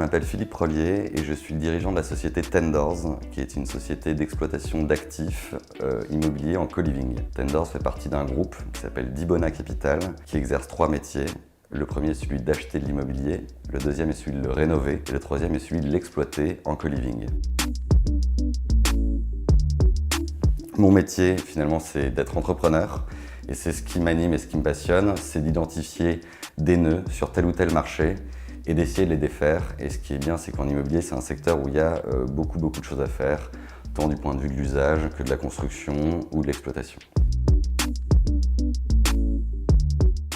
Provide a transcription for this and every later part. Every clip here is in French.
m'appelle Philippe Rollier et je suis le dirigeant de la société Tendors, qui est une société d'exploitation d'actifs immobiliers en co-living. Tendors fait partie d'un groupe qui s'appelle Dibona Capital, qui exerce 3 métiers. Le premier est celui d'acheter de l'immobilier, le deuxième est celui de le rénover et le troisième est celui de l'exploiter en co-living. Mon métier, finalement, c'est d'être entrepreneur et c'est ce qui m'anime et ce qui me passionne, c'est d'identifier des nœuds sur tel ou tel marché et d'essayer de les défaire. Et ce qui est bien, c'est qu'en immobilier, c'est un secteur où il y a beaucoup de choses à faire, tant du point de vue de l'usage que de la construction ou de l'exploitation.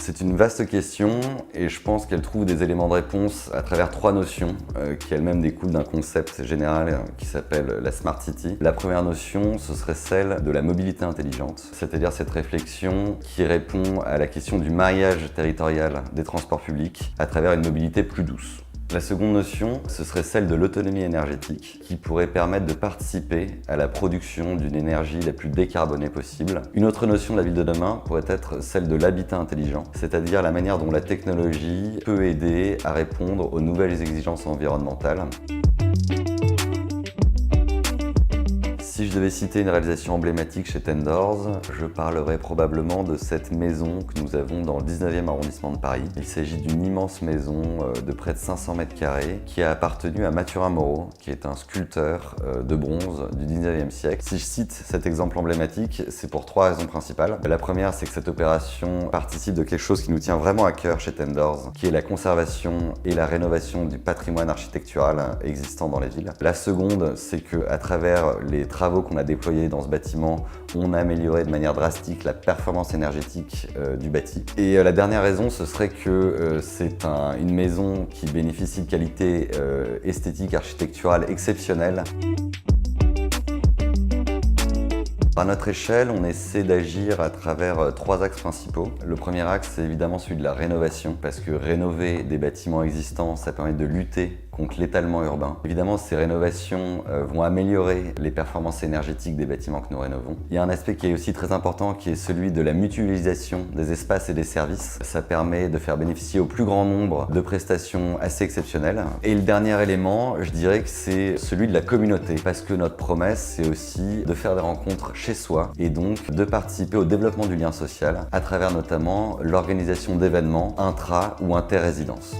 C'est une vaste question et je pense qu'elle trouve des éléments de réponse à travers 3 notions qui elles-mêmes découlent d'un concept général qui s'appelle la Smart City. La première notion, ce serait celle de la mobilité intelligente, c'est-à-dire cette réflexion qui répond à la question du maillage territorial des transports publics à travers une mobilité plus douce. La seconde notion, ce serait celle de l'autonomie énergétique qui pourrait permettre de participer à la production d'une énergie la plus décarbonée possible. Une autre notion de la ville de demain pourrait être celle de l'habitat intelligent, c'est-à-dire la manière dont la technologie peut aider à répondre aux nouvelles exigences environnementales. Si je devais citer une réalisation emblématique chez Tendors, je parlerais probablement de cette maison que nous avons dans le 19e arrondissement de Paris. Il s'agit d'une immense maison de près de 500 mètres carrés qui a appartenu à Mathurin Moreau, qui est un sculpteur de bronze du 19e siècle. Si je cite cet exemple emblématique, c'est pour 3 raisons principales. La première, c'est que cette opération participe de quelque chose qui nous tient vraiment à cœur chez Tendors, qui est la conservation et la rénovation du patrimoine architectural existant dans les villes. La seconde, c'est qu'à travers les travaux qu'on a déployés dans ce bâtiment, on a amélioré de manière drastique la performance énergétique du bâti. Et la dernière raison, ce serait que c'est une maison qui bénéficie de qualités esthétiques, architecturales exceptionnelles. À notre échelle, on essaie d'agir à travers 3 axes principaux. Le premier axe, c'est évidemment celui de la rénovation, parce que rénover des bâtiments existants, ça permet de lutter contre l'étalement urbain. Évidemment, ces rénovations vont améliorer les performances énergétiques des bâtiments que nous rénovons. Il y a un aspect qui est aussi très important, qui est celui de la mutualisation des espaces et des services. Ça permet de faire bénéficier au plus grand nombre de prestations assez exceptionnelles. Et le dernier élément, je dirais que c'est celui de la communauté, parce que notre promesse, c'est aussi de faire des rencontres chez soi et donc de participer au développement du lien social à travers notamment l'organisation d'événements intra- ou inter-résidences.